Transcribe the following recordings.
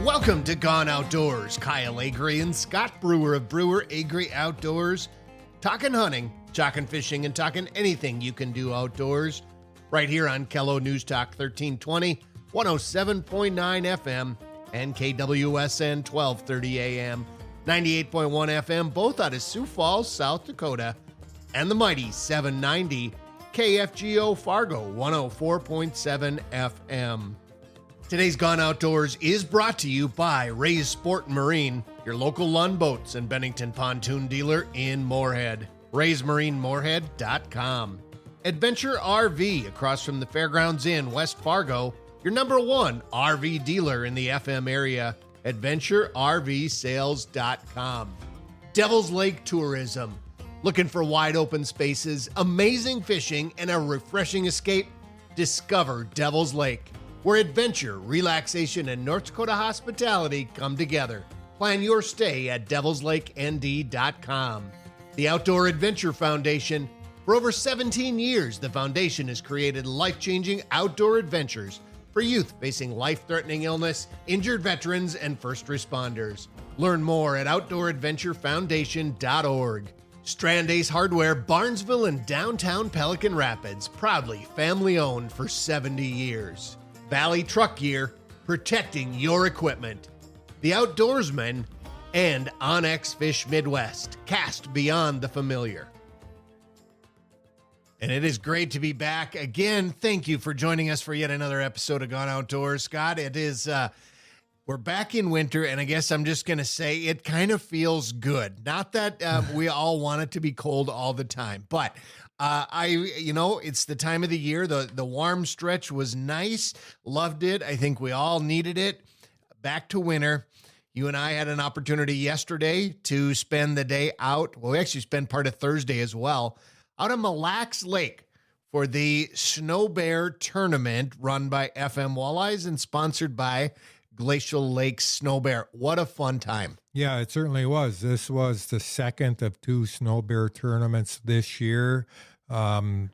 Welcome to Gone Outdoors. Kyle Agre and Scott Brewer of Brewer Agre Outdoors. Talking hunting, talking fishing, and talking anything you can do outdoors. Right here on Kello News Talk 1320, 107.9 FM, and KWSN 1230 AM, 98.1 FM, both out of Sioux Falls, South Dakota, and the mighty 790 KFGO Fargo, 104.7 FM. Today's Gone Outdoors is brought to you by Ray's Sport and Marine, your local Lund Boats and Bennington pontoon dealer in Moorhead. RaysMarineMoorhead.com. Adventure RV across from the Fairgrounds Inn, West Fargo, your number one RV dealer in the FM area. AdventureRVSales.com. Devil's Lake Tourism. Looking for wide open spaces, amazing fishing, and a refreshing escape? Discover Devil's Lake, where adventure, relaxation, and North Dakota hospitality come together. Plan your stay at devilslakend.com. The Outdoor Adventure Foundation. For over 17 years, the foundation has created life-changing outdoor adventures for youth facing life-threatening illness, injured veterans, and first responders. Learn more at outdooradventurefoundation.org. Strand Ace Hardware, Barnesville and downtown Pelican Rapids, proudly family-owned for 70 years. Valley Truck Gear, protecting your equipment. The Outdoorsman, and Onyx Fish Midwest, cast beyond the familiar. And it is great to be back again. Thank you for joining us for yet another episode of Gone Outdoors. Scott, it is, we're back in winter, and I guess I'm just going to say it kind of feels good. Not that we all want it to be cold all the time, but it's the time of the year. The warm stretch was nice. Loved it. I think we all needed it. Back to winter. You and I had an opportunity yesterday to spend the day out. Well, we actually spent part of Thursday as well, out on Mille Lacs Lake for the Snow Bear Tournament run by FM Walleyes and sponsored by Glacial Lake Snow Bear. What a fun time. Yeah, it certainly was. This was the second of two Snow Bear tournaments this year. And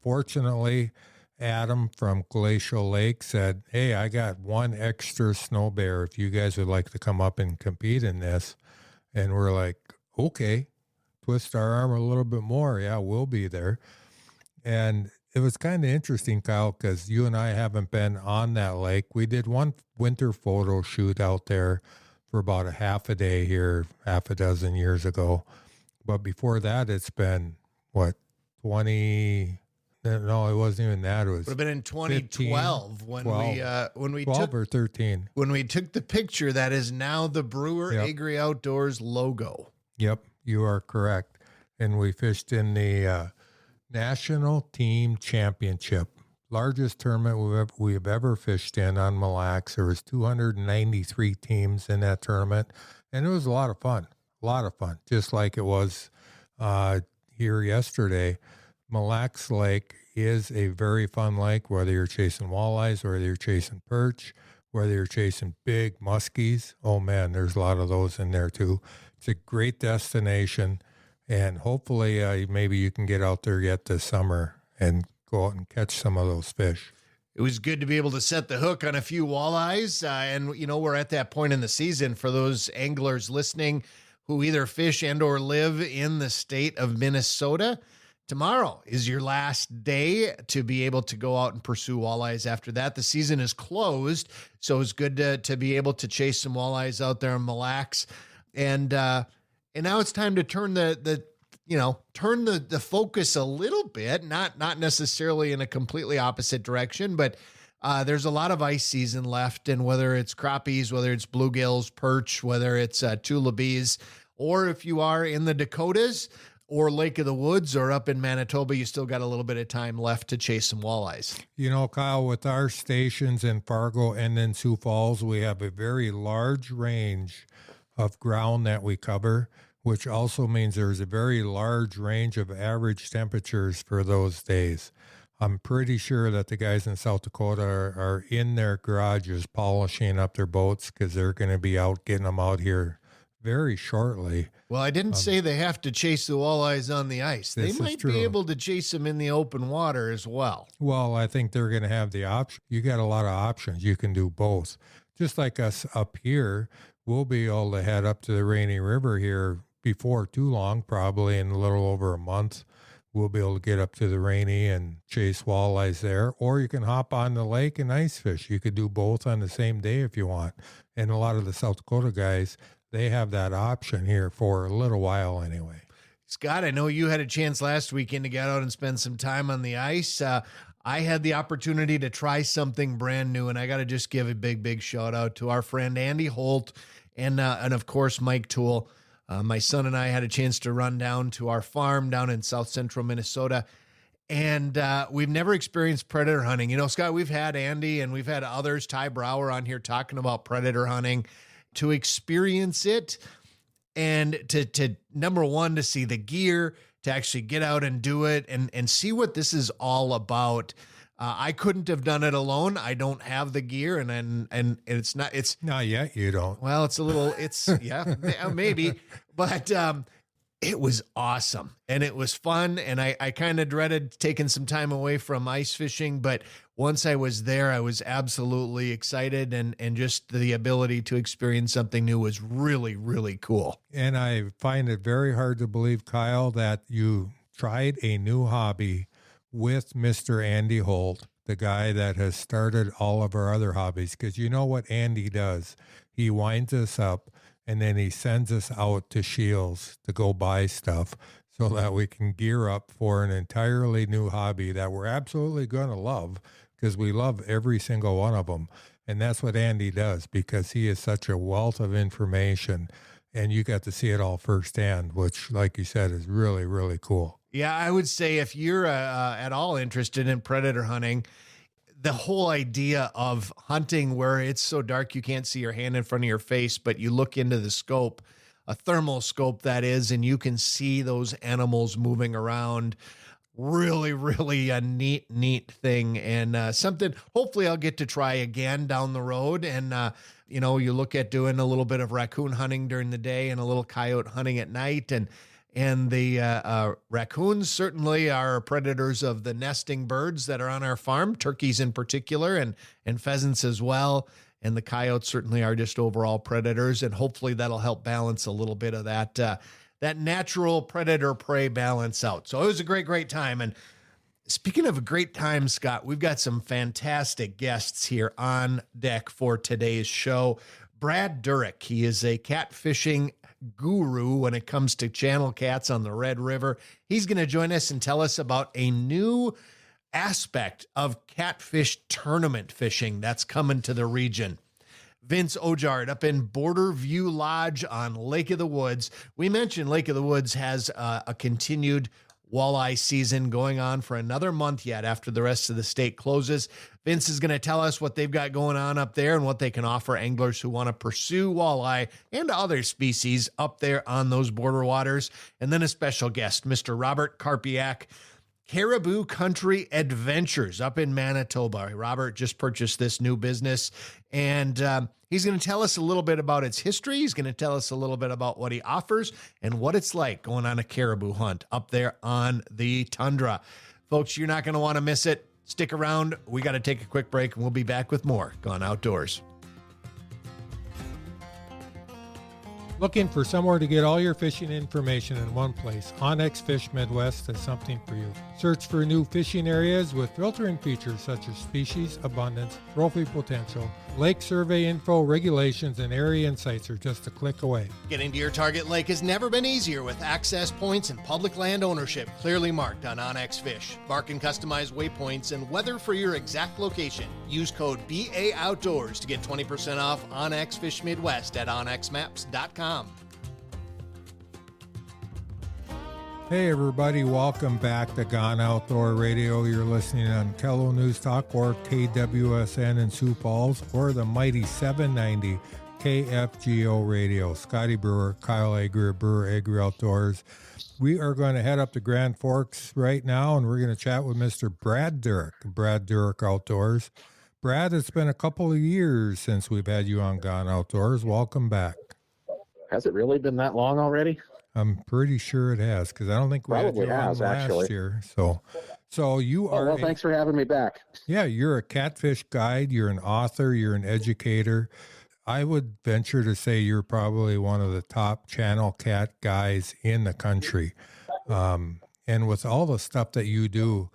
fortunately, Adam from Glacial Lake said, hey, I got one extra Snow Bear if you guys would like to come up and compete in this. And we're like, okay, twist our arm a little bit more. Yeah, we'll be there. And it was kind of interesting, Kyle, because you and I haven't been on that lake. We did one winter photo shoot out there for about a half a day here, half a dozen years ago. But before that, it's been, 20... No, it wasn't even that. It was would have been in 2012 15, when we 12 took or 13. When we took the picture that is now the Brewer Agre Outdoors logo. Yep, you are correct. And we fished in the National Team Championship, largest tournament we have ever fished in on Mille Lacs. There was 293 teams in that tournament, and it was a lot of fun. Just like it was here yesterday. Mille Lacs Lake is a very fun lake, whether you're chasing walleyes, whether you're chasing perch, whether you're chasing big muskies. Oh, man, there's a lot of those in there, too. It's a great destination, and hopefully maybe you can get out there yet this summer and go out and catch some of those fish. It was good to be able to set the hook on a few walleyes, and, we're at that point in the season for those anglers listening who either fish and or live in the state of Minnesota. Tomorrow is your last day to be able to go out and pursue walleyes. After that, the season is closed, so it's good to be able to chase some walleyes out there in Mille Lacs. And now it's time to turn the focus a little bit, not necessarily in a completely opposite direction, but there's a lot of ice season left, and whether it's crappies, whether it's bluegills, perch, whether it's tullabees, or if you are in the Dakotas or Lake of the Woods or up in Manitoba, you still got a little bit of time left to chase some walleyes. Kyle, with our stations in Fargo and in Sioux Falls, we have a very large range of ground that we cover, which also means there's a very large range of average temperatures for those days. I'm pretty sure that the guys in South Dakota are in their garages polishing up their boats because they're going to be out getting them out here very shortly. Well, I didn't say they have to chase the walleyes on the ice. They This is might true. be able to chase them in the open water as well. Well, I think they're going to have the option. You got a lot of options. You can do both. Just like us up here, we'll be able to head up to the Rainy River here before too long, probably in a little over a month. We'll be able to get up to the Rainy and chase walleyes there. Or you can hop on the lake and ice fish. You could do both on the same day if you want. And a lot of the South Dakota guys, they have that option here for a little while anyway. Scott, I know you had a chance last weekend to get out and spend some time on the ice. I had the opportunity to try something brand new, and I got to just give a big shout out to our friend Andy Holt and of course Mike Toole. My son and I had a chance to run down to our farm down in south central Minnesota, and we've never experienced predator hunting. You know, Scott, we've had Andy and we've had others, Ty Brower, on here talking about predator hunting. To experience it and to number one, to see the gear, to actually get out and do it and see what this is all about. I couldn't have done it alone. I don't have the gear and it's Not yet, you don't. well, yeah, maybe, but it was awesome and it was fun. And I kind of dreaded taking some time away from ice fishing, but once I was there, I was absolutely excited and just the ability to experience something new was really, really cool. And I find it very hard to believe, Kyle, that you tried a new hobby with Mr. Andy Holt, the guy that has started all of our other hobbies. Because you know what Andy does? He winds us up and then he sends us out to Shields to go buy stuff so that we can gear up for an entirely new hobby that we're absolutely going to love because we love every single one of them. And that's what Andy does because he is such a wealth of information and you got to see it all firsthand, which, like you said, is really, really cool. Yeah, I would say if you're at all interested in predator hunting, the whole idea of hunting where it's so dark you can't see your hand in front of your face, but you look into the scope, a thermal scope that is, and you can see those animals moving around. Really, really a neat thing and something hopefully I'll get to try again down the road. And, you look at doing a little bit of raccoon hunting during the day and a little coyote hunting at night. And the raccoons certainly are predators of the nesting birds that are on our farm, turkeys in particular, and pheasants as well. And the coyotes certainly are just overall predators. And hopefully that'll help balance a little bit of that natural predator-prey balance out. So it was a great time. And speaking of a great time, Scott, we've got some fantastic guests here on deck for today's show. Brad Durick, he is a catfishing guru when it comes to channel cats on the Red River. He's going to join us and tell us about a new aspect of catfish tournament fishing that's coming to the region. Vince Ojard up in Border View Lodge on Lake of the Woods. We mentioned Lake of the Woods has a continued walleye season going on for another month yet after the rest of the state closes. Vince is going to tell us what they've got going on up there and what they can offer anglers who want to pursue walleye and other species up there on those border waters. And then a special guest, Mr. Robert Karpiak, Caribou Country Adventures up in Manitoba. Robert just purchased this new business, and he's going to tell us a little bit about its history. He's going to tell us a little bit about what he offers and what it's like going on a caribou hunt up there on the tundra. Folks, you're not going to want to miss it. Stick around. We got to take a quick break, and we'll be back with more Gone Outdoors. Looking for somewhere to get all your fishing information in one place? Onyx Fish Midwest has something for you. Search for new fishing areas with filtering features such as species, abundance, trophy potential, lake survey info, regulations, and area insights are just a click away. Getting to your target lake has never been easier with access points and public land ownership clearly marked on Onyx Fish. Mark and customize waypoints and weather for your exact location. Use code BA Outdoors to get 20% off Onyx Fish Midwest at onyxmaps.com. Hey everybody, welcome back to Gone Outdoor Radio. You're listening on Kello News Talk or KWSN in Sioux Falls or the mighty 790 KFGO Radio. Scotty Brewer, Kyle Agre, Brewer Agre Outdoors. We are going to head up to Grand Forks right now and we're going to chat with Mr. Brad Durick, Brad Durick Outdoors. Brad, it's been a couple of years since we've had you on Gone Outdoors. Welcome back. Has it really been that long already? I'm pretty sure it has, because I don't think we Probably had you has, on last actually. year. So you Oh, are. well, thanks for having me back. Yeah, you're a catfish guide. You're an author. You're an educator. I would venture to say you're probably one of the top channel cat guys in the country. And with all the stuff that you do,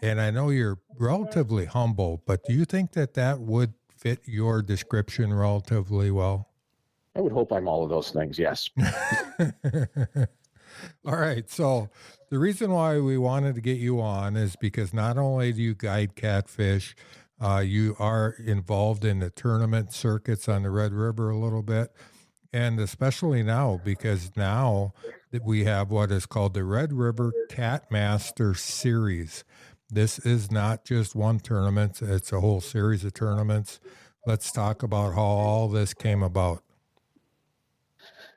and I know you're relatively humble, but do you think that that would fit your description relatively well? I would hope I'm all of those things, yes. All right. So the reason why we wanted to get you on is because not only do you guide catfish, you are involved in the tournament circuits on the Red River a little bit. And especially now, because now that we have what is called the Red River Cat Master Series. This is not just one tournament, it's a whole series of tournaments. Let's talk about how all this came about.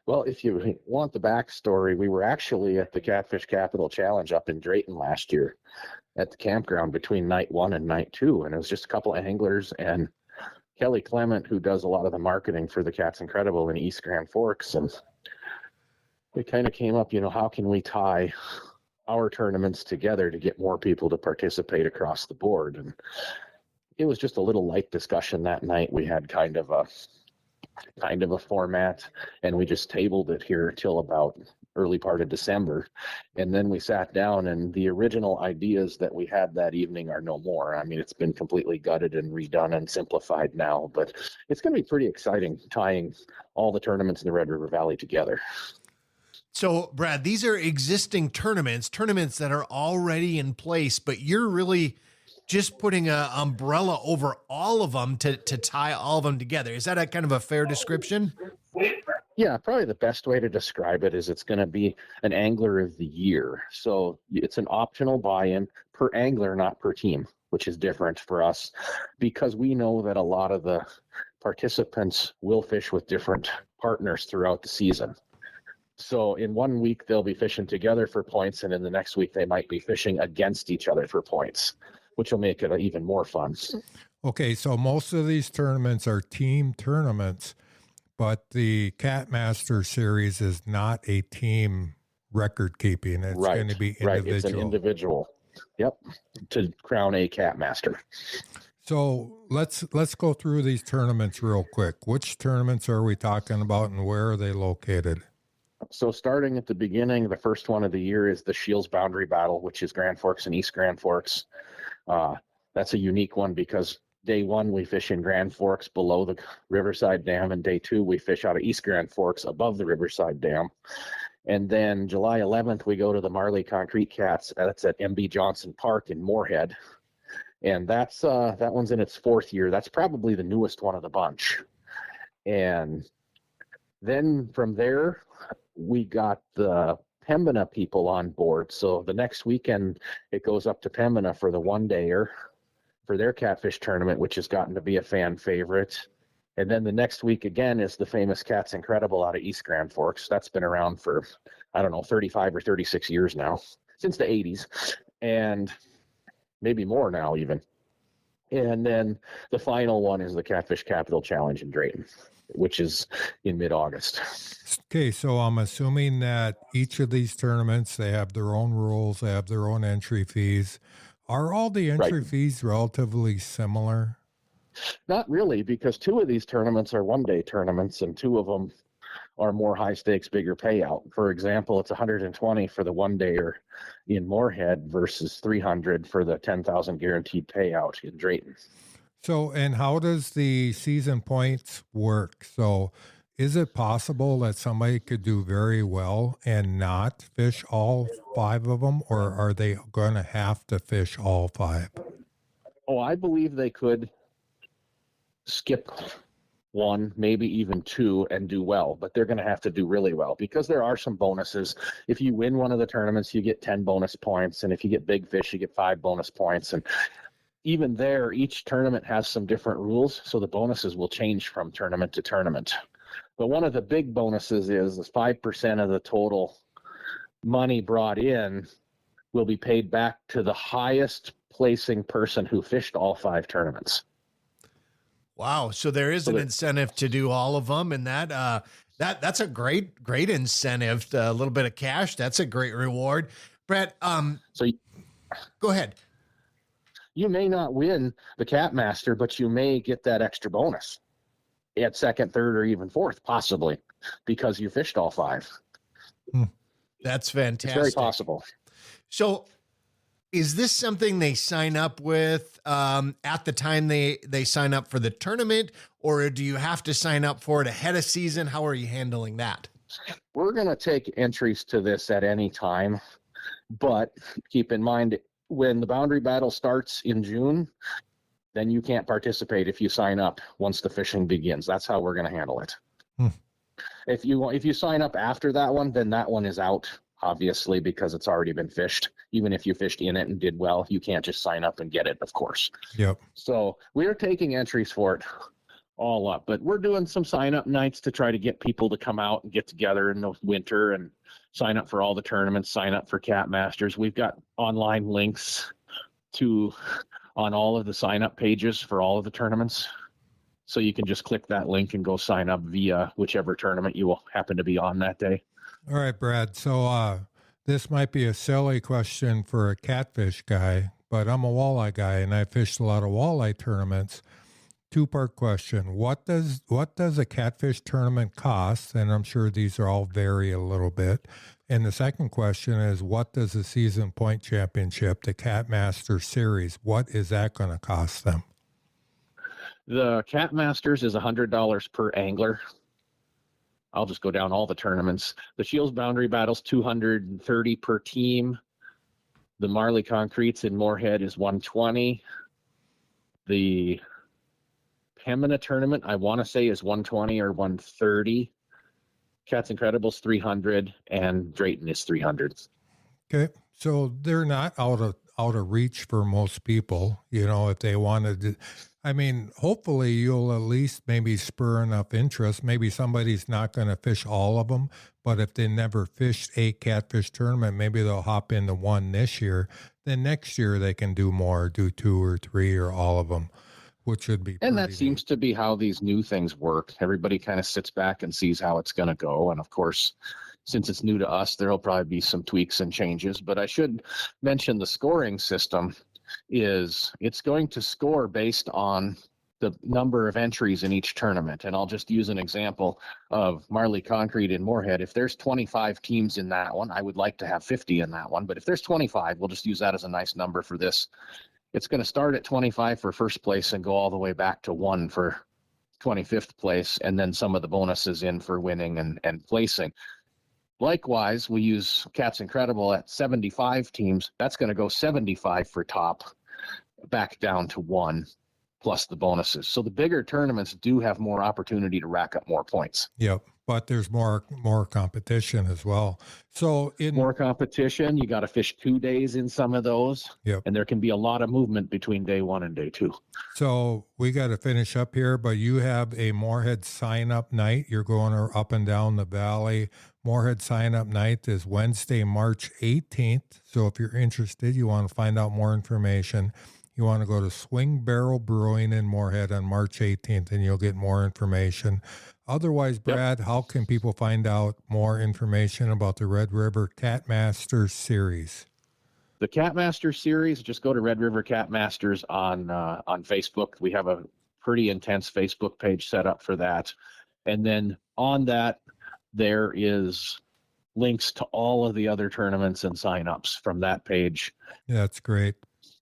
Well, if you want the backstory, we were actually at the Catfish Capital Challenge up in Drayton last year at the campground between night 1 and night 2. And it was just a couple of anglers and Kelly Clement, who does a lot of the marketing for the Cats Incredible in East Grand Forks. And it kind of came up, how can we tie our tournaments together to get more people to participate across the board? And it was just a little light discussion that night. We had kind of a format, and we just tabled it here till about early part of December. And then we sat down, and the original ideas that we had that evening are no more. I mean, it's been completely gutted and redone and simplified now, but it's going to be pretty exciting tying all the tournaments in the Red River Valley together. So, Brad, these are existing tournaments that are already in place, but you're really just putting an umbrella over all of them to tie all of them together. Is that a kind of a fair description? Yeah, probably the best way to describe it is it's going to be an Angler of the Year. So it's an optional buy-in per angler, not per team, which is different for us because we know that a lot of the participants will fish with different partners throughout the season. So in 1 week, they'll be fishing together for points, and in the next week, they might be fishing against each other for points, which will make it even more fun. Okay, so most of these tournaments are team tournaments, but the Cat Master Series is not a team record keeping. It's going to be individual. Right, it's an individual. Yep, to crown a Cat Master. So let's go through these tournaments real quick. Which tournaments are we talking about, and where are they located? So starting at the beginning, the first one of the year is the Shields Boundary Battle, which is Grand Forks and East Grand Forks. That's a unique one because day 1 we fish in Grand Forks below the Riverside Dam, and day 2 we fish out of East Grand Forks above the Riverside Dam. And then July 11th we go to the Marley Concrete Cats. That's at MB Johnson Park in Moorhead, and that one's in its 4th year. That's probably the newest one of the bunch. And then from there, we got the Pembina people on board. So the next weekend, it goes up to Pembina for the one-dayer for their catfish tournament, which has gotten to be a fan favorite. And then the next week again is the famous Cats Incredible out of East Grand Forks. That's been around for, 35 or 36 years now, since the 80s, and maybe more now even. And then the final one is the Catfish Capital Challenge in Drayton, which is in mid-August. Okay, so I'm assuming that each of these tournaments, they have their own rules, they have their own entry fees. Are all the entry fees relatively similar? Not really, because 2 of these tournaments are one-day tournaments, and 2 of them are more high-stakes, bigger payout. For example, it's $120 for the one-dayer in Moorhead versus $300 for the $10,000 guaranteed payout in Drayton. So, and how does the season points work? So, is it possible that somebody could do very well and not fish all 5 of them, or are they going to have to fish all 5? Oh, I believe they could skip 1, maybe even 2, and do well, but they're going to have to do really well because there are some bonuses. If you win one of the tournaments, you get 10 bonus points, and if you get big fish, you get 5 bonus points. And even there, each tournament has some different rules, so the bonuses will change from tournament to tournament. But one of the big bonuses is 5% of the total money brought in will be paid back to the highest placing person who fished all 5 tournaments. Wow. So there is an incentive to do all of them, and that That's a great incentive. A little bit of cash. That's a great reward. Brett, So go ahead. you may not win the Catmaster, but you may get that extra bonus at second, third, or even fourth, possibly, because you fished all 5. That's fantastic. It's very possible. So is this something they sign up with at the time they sign up for the tournament, or do you have to sign up for it ahead of season? How are you handling that? We're going to take entries to this at any time, but keep in mind, when the boundary battle starts in June, then you can't participate if you sign up once the fishing begins. That's how we're going to handle it. If you sign up after that one, then that one is out, obviously, because it's already been fished. Even if you fished in it and did well, you can't just sign up and get it, of course. Yep. So we're taking entries for it all up, but we're doing some sign up nights to try to get people to come out and get together in the winter and sign up for all the tournaments, sign up for Catmasters. We've got online links on all of the sign up pages for all of the tournaments. So you can just click that link and go sign up via whichever tournament you will happen to be on that day. All right, Brad. So this might be a silly question for a catfish guy, but I'm a walleye guy and I fished a lot of walleye tournaments. 2-part question. What does a catfish tournament cost? And I'm sure these are all vary a little bit. And the second question is, what does the season point championship, the Catmaster series, what is that going to cost them? The Catmasters is $100 per angler. I'll just go down all the tournaments. The Shields Boundary Battle's $230 per team. The Marley Concretes in Moorhead is $120. The Pembina tournament, I want to say, is $120 or $130. Cats Incredibles $300, and Drayton is $300. Okay, so they're not out of reach for most people. You know, if they wanted to, I mean, hopefully you'll at least maybe spur enough interest. Maybe somebody's not going to fish all of them, but if they never fished a catfish tournament, maybe they'll hop into one this year. Then next year they can do more, do 2 or 3 or all of them, which would be. And that seems to be how these new things work. Everybody kind of sits back and sees how it's going to go. And of course, since it's new to us, there'll probably be some tweaks and changes. But I should mention the scoring system it's going to score based on the number of entries in each tournament. And I'll just use an example of Marley Concrete in Moorhead. If there's 25 teams in that one, I would like to have 50 in that one. But if there's 25, we'll just use that as a nice number for this. It's going to start at 25 for first place and go all the way back to 1 for 25th place, and then some of the bonuses in for winning and placing. Likewise, we use Cats Incredible at 75 teams. That's going to go 75 for top, back down to 1, plus the bonuses. So the bigger tournaments do have more opportunity to rack up more points. Yep, but there's more competition as well. So more competition, you got to fish 2 days in some of those. Yep. And there can be a lot of movement between day 1 and day 2. So we got to finish up here, but you have a Moorhead sign-up night. You're going up and down the valley. Moorhead sign-up night is Wednesday, March 18th. So if you're interested, you want to find out more information, you want to go to Swing Barrel Brewing in Moorhead on March 18th, and you'll get more information. Otherwise, Brad, How can people find out more information about the Red River Catmasters series? The Catmasters series, just go to Red River Catmasters on Facebook. We have a pretty intense Facebook page set up for that. And then on that, there is links to all of the other tournaments and signups from that page. Yeah, that's great.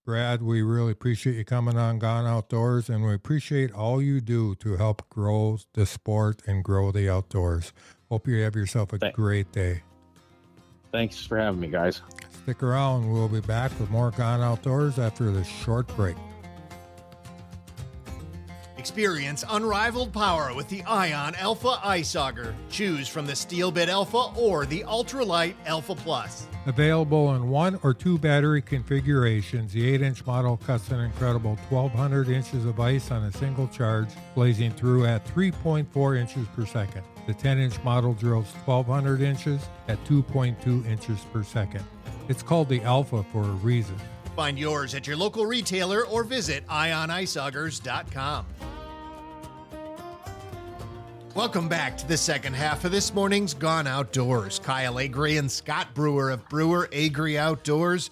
Brad, we really appreciate you coming on Gone Outdoors, and we appreciate all you do to help grow the sport and grow the outdoors. Hope you have yourself a great day. Thanks for having me, guys. Stick around. We'll be back with more Gone Outdoors after this short break. Experience unrivaled power with the Ion Alpha Ice Auger. Choose from the Steel Bit Alpha or the Ultralight Alpha Plus. Available in 1 or 2 battery configurations, the 8-inch model cuts an incredible 1,200 inches of ice on a single charge, blazing through at 3.4 inches per second. The 10-inch model drills 1,200 inches at 2.2 inches per second. It's called the Alpha for a reason. Find yours at your local retailer or visit ioniceaugers.com. Welcome back to the second half of this morning's Gone Outdoors. Kyle Agre and Scott Brewer of Brewer Agre Outdoors.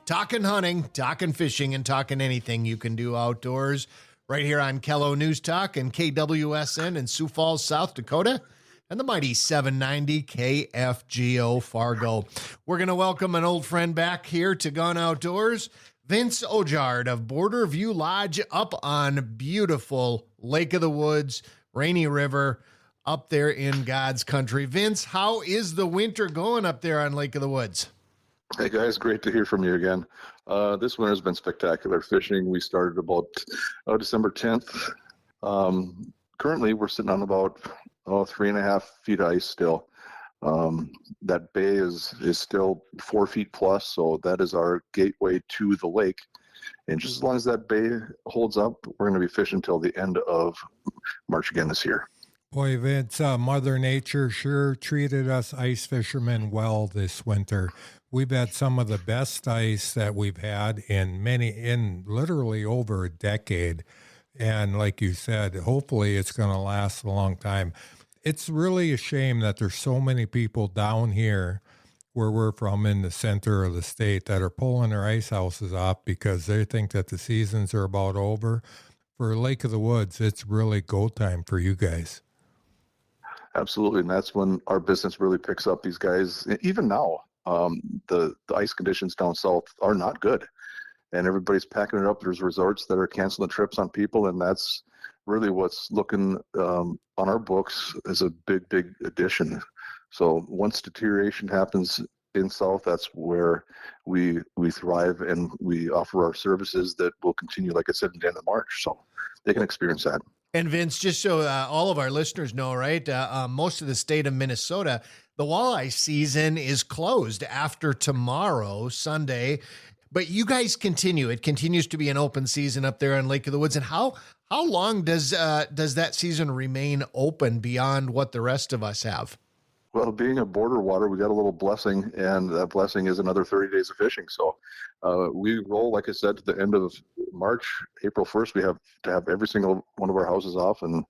Talking hunting, talking fishing, and talking anything you can do outdoors. Right here on Kello News Talk and KWSN in Sioux Falls, South Dakota. And the mighty 790 KFGO Fargo. We're going to welcome an old friend back here to Gone Outdoors. Vince Ojard of Border View Lodge up on beautiful Lake of the Woods, Rainy River, up there in God's country. Vince, how is the winter going up there on Lake of the Woods? Hey guys, great to hear from you again. This winter has been spectacular fishing. We started about December 10th. Currently, we're sitting on about 3.5 feet ice still. That bay is still 4 feet plus, so that is our gateway to the lake. And just as long as that bay holds up, we're going to be fishing until the end of March again this year. Boy, Vince, Mother Nature sure treated us ice fishermen well this winter. We've had some of the best ice that we've had in literally over a decade. And like you said, hopefully it's going to last a long time. It's really a shame that there's so many people down here where we're from in the center of the state that are pulling their ice houses off because they think that the seasons are about over. For Lake of the Woods, it's really go time for you guys. Absolutely, and that's when our business really picks up. These guys, even now, the ice conditions down south are not good, and everybody's packing it up. There's resorts that are canceling trips on people, and that's really what's looking on our books as a big addition. So once deterioration happens in south, that's where we thrive, and we offer our services that will continue, like I said, in the end of March. So they can experience that. And Vince, just so all of our listeners know, right, most of the state of Minnesota, the walleye season is closed after tomorrow, Sunday. But you guys continue. It continues to be an open season up there on Lake of the Woods. And how long does that season remain open beyond what the rest of us have? Well, being a border water, we got a little blessing, and that blessing is another 30 days of fishing. So we roll, like I said, to the end of March. April 1st, we have to have every single one of our houses off, and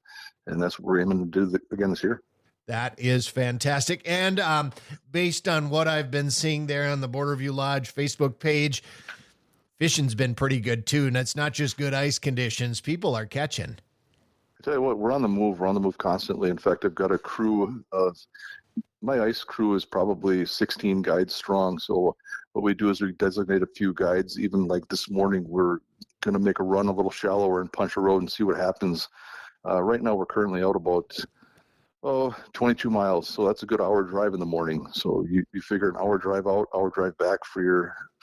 that's what we're aiming to do again this year. That is fantastic. And based on what I've been seeing there on the Border View Lodge Facebook page, fishing's been pretty good too. And it's not just good ice conditions. People are catching. I tell you what, we're on the move. We're on the move constantly. In fact, I've got a crew of my ice crew is probably 16 guides strong. So what we do is we designate a few guides. Even like this morning, we're going to make a run a little shallower and punch a road and see what happens. Right now, we're currently out about 22 miles. So that's a good hour drive in the morning. So you figure an hour drive out, hour drive back for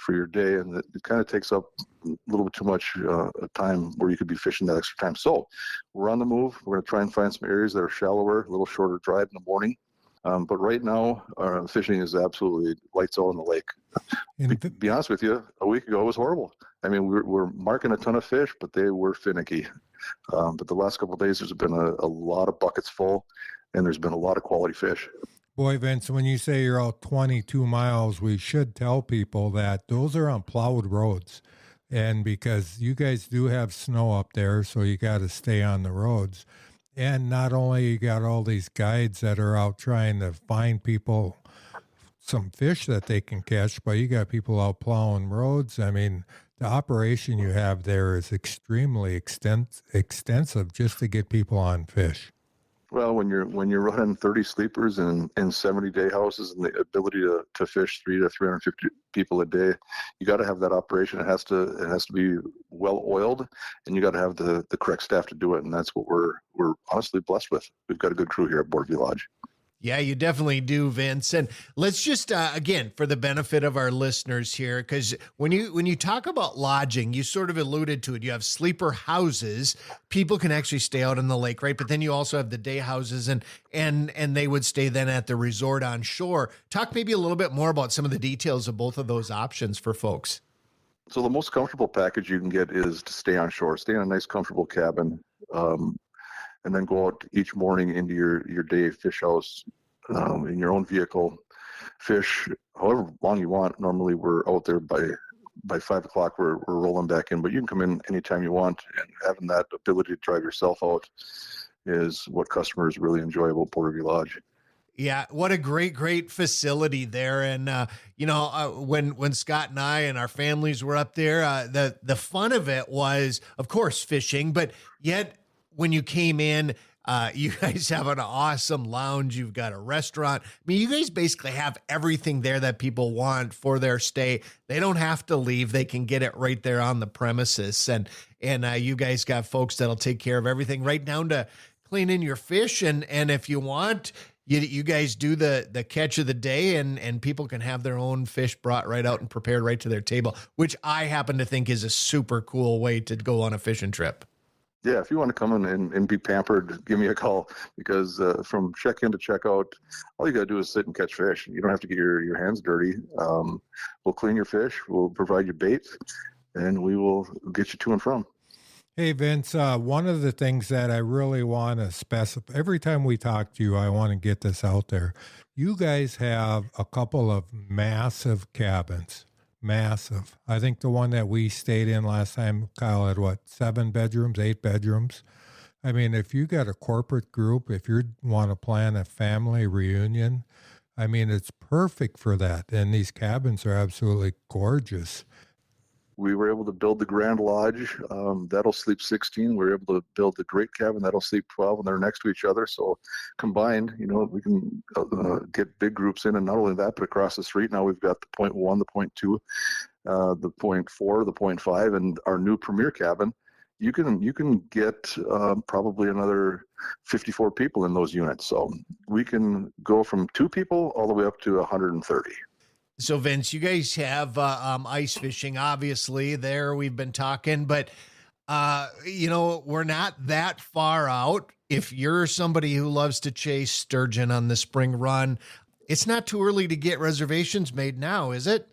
your day. And it kind of takes up a little bit too much time where you could be fishing that extra time. So we're on the move. We're going to try and find some areas that are shallower, a little shorter drive in the morning. But right now, our fishing is absolutely lights out on the lake. To be honest with you, a week ago it was horrible. I mean, we're marking a ton of fish, but they were finicky. But the last couple of days, there's been a lot of buckets full, and there's been a lot of quality fish. Boy, Vince, when you say you're out 22 miles, we should tell people that those are on plowed roads. And because you guys do have snow up there, so you got to stay on the roads. And not only you got all these guides that are out trying to find people some fish that they can catch, but you got people out plowing roads. I mean, the operation you have there is extremely extensive just to get people on fish. Well, when you're running 30 sleepers and 70 day houses and the ability to fish 300 to 350 people a day, you got to have that operation. It has to be well oiled, and you got to have the correct staff to do it. And that's what we're honestly blessed with. We've got a good crew here at Border View Lodge. Yeah, you definitely do, Vince. And let's just, again, for the benefit of our listeners here, because when you talk about lodging, you sort of alluded to it. You have sleeper houses. People can actually stay out on the lake, right? But then you also have the day houses, and they would stay then at the resort on shore. Talk maybe a little bit more about some of the details of both of those options for folks. So the most comfortable package you can get is to stay on shore, stay in a nice, comfortable cabin, and then go out each morning into your day fish house in your own vehicle, fish however long you want. Normally we're out there by 5 o'clock, we're rolling back in, but you can come in anytime you want, and having that ability to drive yourself out is what customers really enjoy about Borderview Lodge. Yeah, what a great facility there. And when Scott and I and our families were up there, the fun of it was, of course, fishing, but yet when you came in, you guys have an awesome lounge. You've got a restaurant. I mean, you guys basically have everything there that people want for their stay. They don't have to leave. They can get it right there on the premises. And you guys got folks that'll take care of everything right down to cleaning your fish. And if you want, you guys do the catch of the day, and people can have their own fish brought right out and prepared right to their table, which I happen to think is a super cool way to go on a fishing trip. Yeah, if you want to come in and be pampered, give me a call, because from check-in to check-out, all you got to do is sit and catch fish. You don't have to get your hands dirty. We'll clean your fish, we'll provide you bait, and we will get you to and from. Hey, Vince, one of the things that I really want to specify, every time we talk to you, I want to get this out there. You guys have a couple of massive cabins. Massive. I think the one that we stayed in last time, Kyle, had 7 bedrooms, 8 bedrooms. I mean, if you got a corporate group, if you want to plan a family reunion, I mean, it's perfect for that. And these cabins are absolutely gorgeous. We were able to build the Grand Lodge. That'll sleep 16. We were able to build the Great Cabin. That'll sleep 12, and they're next to each other. So combined, we can get big groups in. And not only that, but across the street now we've got the 0.1, the 0.2, the 0.4, the 0.5, and our new Premier Cabin. You can get probably another 54 people in those units. So we can go from 2 people all the way up to 130. So, Vince, you guys have ice fishing, obviously, there we've been talking, but, we're not that far out. If you're somebody who loves to chase sturgeon on the spring run, it's not too early to get reservations made now, is it?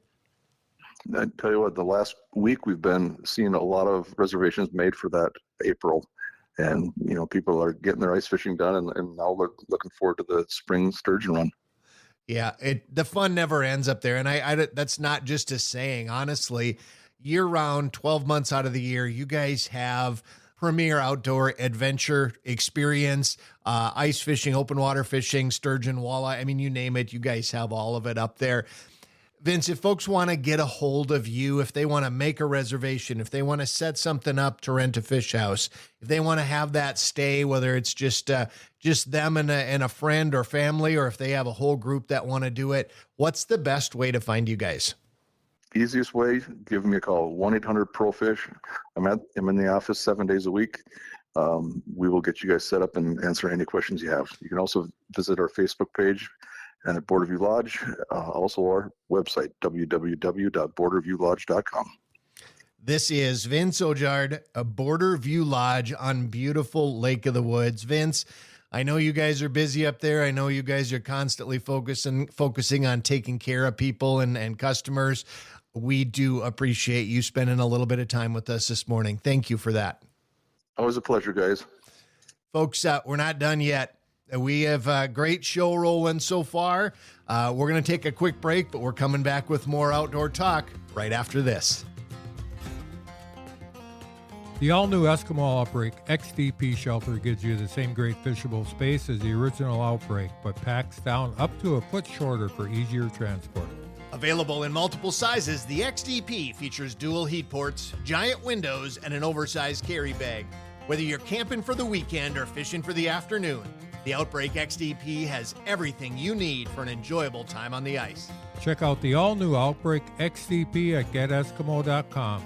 I tell you what, the last week we've been seeing a lot of reservations made for that April. And, people are getting their ice fishing done, and now they're looking forward to the spring sturgeon run. Yeah, the fun never ends up there. And I that's not just a saying. Honestly, year round, 12 months out of the year, you guys have premier outdoor adventure experience, ice fishing, open water fishing, sturgeon, walleye. I mean, you name it, you guys have all of it up there. Vince, if folks want to get a hold of you, if they want to make a reservation, if they want to set something up to rent a fish house, if they want to have that stay, whether it's just them and a friend or family, or if they have a whole group that want to do it, what's the best way to find you guys? Easiest way, give me a call, 1-800-PRO-FISH. I'm in the office 7 days a week. We will get you guys set up and answer any questions you have. You can also visit our Facebook page and at Borderview Lodge, also our website, www.borderviewlodge.com. This is Vince Ojard, a Borderview Lodge on beautiful Lake of the Woods. Vince, I know you guys are busy up there. I know you guys are constantly focusing on taking care of people and customers. We do appreciate you spending a little bit of time with us this morning. Thank you for that. Always a pleasure, guys. Folks, we're not done yet. We have a great show rolling so far. We're going to take a quick break, but we're coming back with more outdoor talk right after this. The all-new Eskimo Outbreak XDP shelter gives you the same great fishable space as the original Outbreak, but packs down up to a foot shorter for easier transport. Available in multiple sizes, the XDP features dual heat ports, giant windows, and an oversized carry bag. Whether you're camping for the weekend or fishing for the afternoon, the Outbreak XDP has everything you need for an enjoyable time on the ice. Check out the all-new Outbreak XDP at geteskimo.com.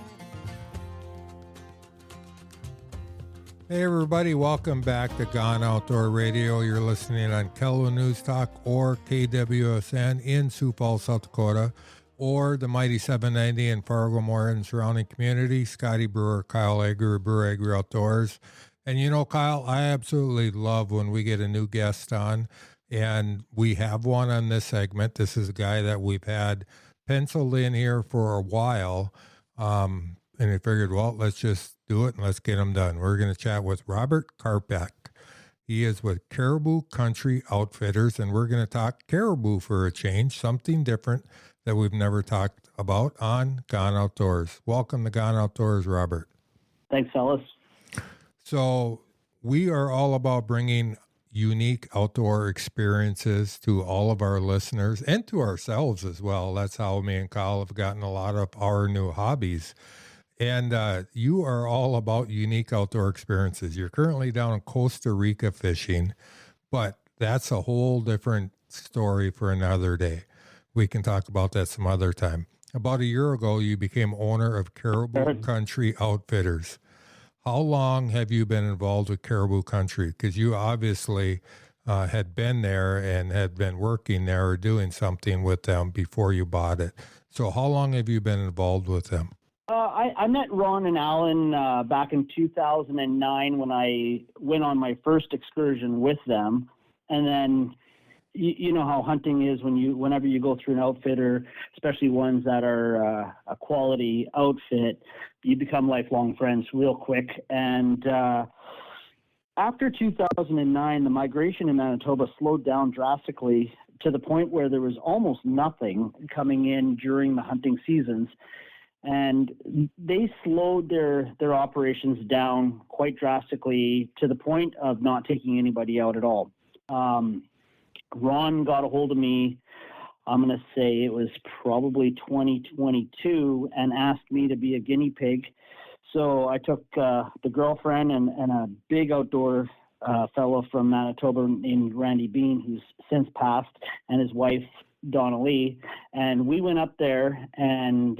Hey everybody, welcome back to Gone Outdoor Radio. You're listening on Kelowna News Talk or KWSN in Sioux Falls, South Dakota, or the mighty 790 in Fargo-Moore and surrounding community. Scotty Brewer, Kyle Agre, Brewer Agre Outdoors. And Kyle, I absolutely love when we get a new guest on, and we have one on this segment. This is a guy that we've had penciled in here for a while, and I figured, well, let's just do it and let's get him done. We're going to chat with Robert Karpiak. He is with Caribou Country Outfitters, and we're going to talk caribou for a change, something different that we've never talked about on Gone Outdoors. Welcome to Gone Outdoors, Robert. Thanks, fellas. So we are all about bringing unique outdoor experiences to all of our listeners and to ourselves as well. That's how me and Kyle have gotten a lot of our new hobbies. And you are all about unique outdoor experiences. You're currently down in Costa Rica fishing, but that's a whole different story for another day. We can talk about that some other time. About a year ago, you became owner of Caribou Country Outfitters. How long have you been involved with Caribou Country? Because you obviously had been there and had been working there or doing something with them before you bought it. So how long have you been involved with them? I met Ron and Alan back in 2009 when I went on my first excursion with them. And then you know how hunting is whenever you go through an outfitter, especially ones that are a quality outfit, you become lifelong friends real quick. And after 2009, the migration in Manitoba slowed down drastically to the point where there was almost nothing coming in during the hunting seasons. And they slowed their operations down quite drastically to the point of not taking anybody out at all. Ron got a hold of me, I'm going to say it was probably 2022, and asked me to be a guinea pig. So I took the girlfriend and a big outdoor fellow from Manitoba named Randy Bean, who's since passed, and his wife, Donna Lee. And we went up there and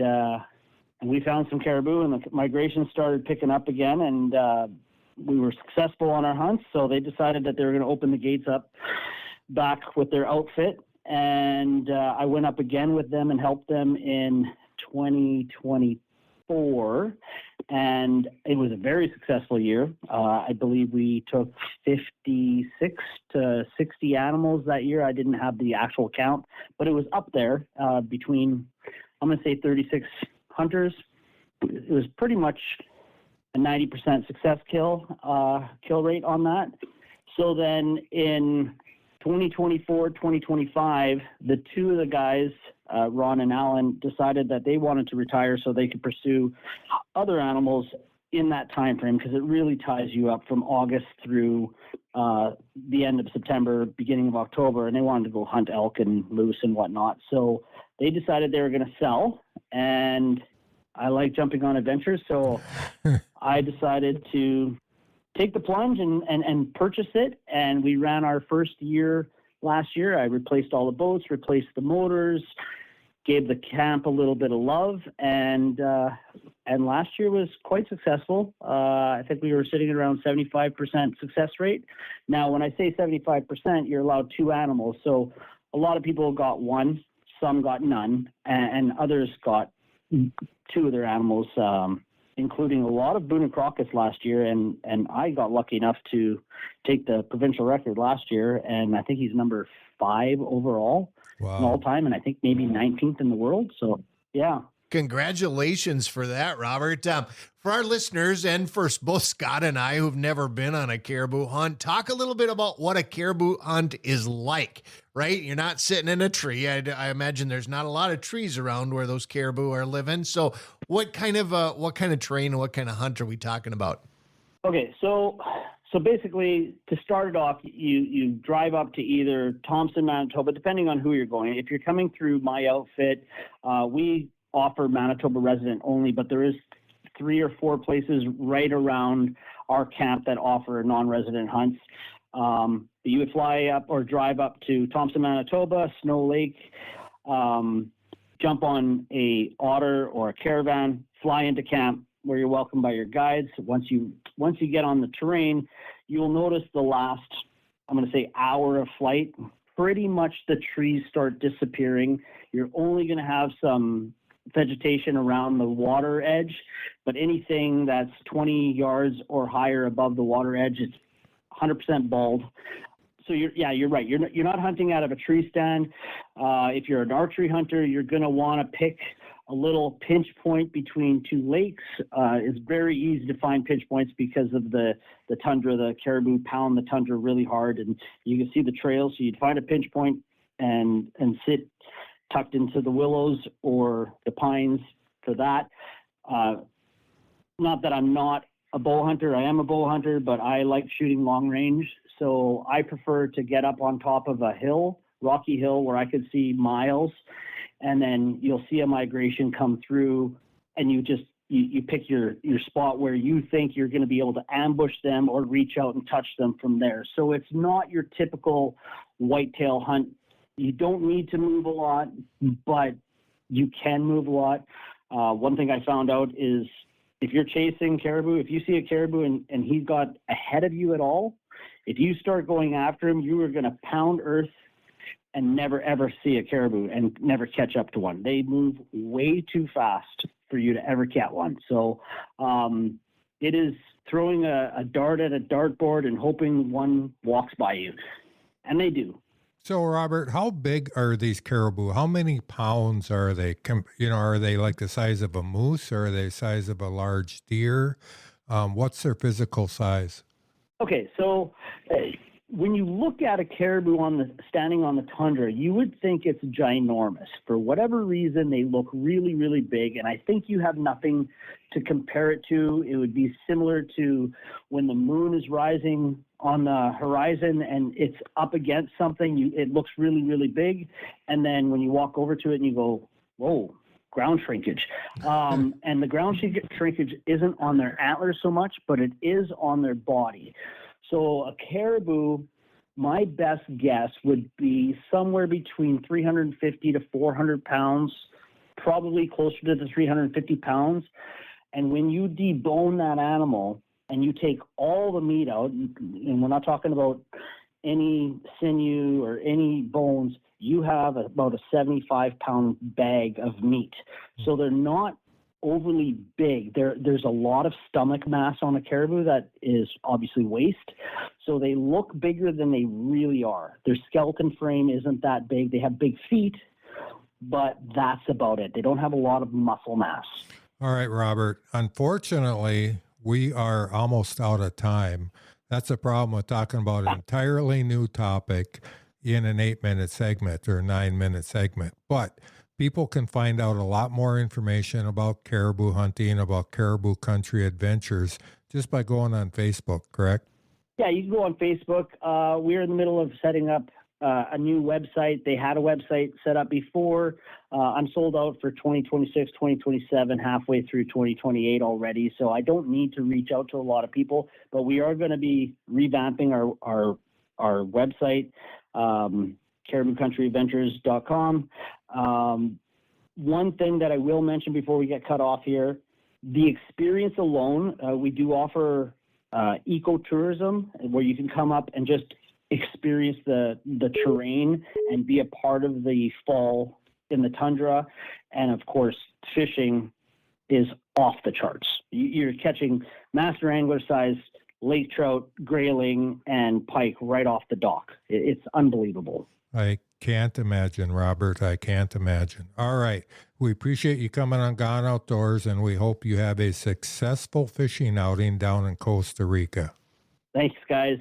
we found some caribou, and the migration started picking up again. And we were successful on our hunts. So they decided that they were going to open the gates up back with their outfit, and I went up again with them and helped them in 2024, and it was a very successful year. I believe we took 56 to 60 animals that year. I didn't have the actual count, but it was up there between, I'm going to say 36 hunters. It was pretty much a 90% success kill rate on that. So then in 2024, 2025, the two of the guys, Ron and Alan, decided that they wanted to retire so they could pursue other animals in that time frame, because it really ties you up from August through the end of September, beginning of October, and they wanted to go hunt elk and moose and whatnot. So they decided they were going to sell, and I like jumping on adventures, so I decided to take the plunge and purchase it. And we ran our first year last year. I replaced all the boats, replaced the motors, gave the camp a little bit of love. And last year was quite successful. I think we were sitting at around 75% success rate. Now, when I say 75%, you're allowed 2 animals. So a lot of people got 1, some got none, and others got 2 of their animals, including a lot of Boone and Crockett's last year, and I got lucky enough to take the provincial record last year, and I think he's number 5 overall in all time, and I think maybe 19th in the world. So, yeah. Congratulations for that, Robert. For our listeners and for both Scott and I who've never been on a caribou hunt, talk a little bit about what a caribou hunt is like, right? You're not sitting in a tree. I imagine there's not a lot of trees around where those caribou are living. So what kind of terrain and what kind of hunt are we talking about? Okay, so basically, to start it off, you drive up to either Thompson, Manitoba, depending on who you're going. If you're coming through my outfit, we offer Manitoba resident only, but there is 3 or 4 places right around our camp that offer non-resident hunts. You would fly up or drive up to Thompson, Manitoba, Snow Lake, jump on a otter or a caravan, fly into camp where you're welcomed by your guides. Once you get on the terrain, you'll notice the last, I'm going to say, hour of flight, pretty much the trees start disappearing. You're only going to have some vegetation around the water edge, but anything that's 20 yards or higher above the water edge is 100% bald. So you're right. You're not hunting out of a tree stand. If you're an archery hunter, you're going to want to pick a little pinch point between 2 lakes. It's very easy to find pinch points because of the tundra. The caribou pound the tundra really hard, and you can see the trails. So you'd find a pinch point and sit tucked into the willows or the pines for that. Not that I'm not a bow hunter. I am a bow hunter, but I like shooting long range. So I prefer to get up on top of a hill, rocky hill, where I could see miles. And then you'll see a migration come through, and you pick your spot where you think you're going to be able to ambush them or reach out and touch them from there. So it's not your typical whitetail hunt. You don't need to move a lot, but you can move a lot. One thing I found out is if you're chasing caribou, if you see a caribou and he's got ahead of you at all, if you start going after him, you are going to pound earth and never, ever see a caribou and never catch up to one. They move way too fast for you to ever catch one. So it is throwing a dart at a dartboard and hoping one walks by you. And they do. So, Robert, how big are these caribou? How many pounds are they? Are they like the size of a moose, or are they the size of a large deer? What's their physical size? Okay, so when you look at a caribou standing on the tundra, you would think it's ginormous. For whatever reason, they look really, really big, and I think you have nothing to compare it to. It would be similar to when the moon is rising on the horizon and it's up against something. It looks really, really big, and then when you walk over to it and you go, whoa, ground shrinkage. And the ground shrinkage isn't on their antlers so much, but it is on their body. So a caribou, my best guess would be somewhere between 350 to 400 pounds, probably closer to the 350 pounds. And when you debone that animal and you take all the meat out, and we're not talking about any sinew or any bones, you have about a 75-pound bag of meat. So they're not overly big. There's a lot of stomach mass on a caribou that is obviously waste. So they look bigger than they really are. Their skeleton frame isn't that big. They have big feet, but that's about it. They don't have a lot of muscle mass. All right, Robert. Unfortunately, we are almost out of time. That's a problem with talking about an entirely new topic in an 8-minute segment or 9-minute segment. But people can find out a lot more information about caribou hunting, about caribou country adventures, just by going on Facebook, correct? Yeah, you can go on Facebook. We're in the middle of setting up a new website. They had a website set up before. I'm sold out for 2026, 2027, halfway through 2028 already. So I don't need to reach out to a lot of people, but we are going to be revamping our website, CaribouCountryAdventures.com. One thing that I will mention before we get cut off here, the experience alone, we do offer ecotourism, where you can come up and just experience the terrain and be a part of the fall in the tundra. And of course, fishing is off the charts. You're catching master angler size lake trout, grayling, and pike right off the dock. It's unbelievable. I can't imagine, Robert. I can't imagine. All right. We appreciate you coming on Gone Outdoors, and we hope you have a successful fishing outing down in Costa Rica. Thanks, guys.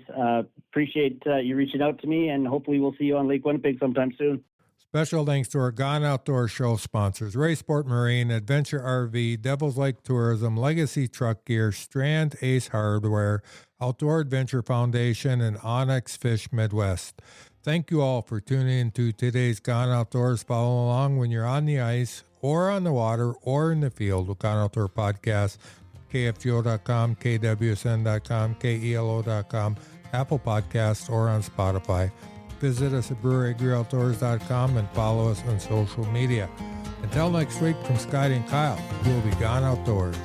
Appreciate you reaching out to me, and hopefully we'll see you on Lake Winnipeg sometime soon. Special thanks to our Gone Outdoors show sponsors: Raysport Marine, Adventure RV, Devil's Lake Tourism, Legacy Truck Gear, Strand Ace Hardware, Outdoor Adventure Foundation, and Onyx Fish Midwest. Thank you all for tuning in to today's Gone Outdoors. Follow along when you're on the ice or on the water or in the field with Gone Outdoor Podcast, KFGO.com, KWSN.com, KELO.com, Apple Podcasts, or on Spotify. Visit us at breweryagreoutdoors.com and follow us on social media. Until next week, from Scotty and Kyle, we'll be Gone Outdoors.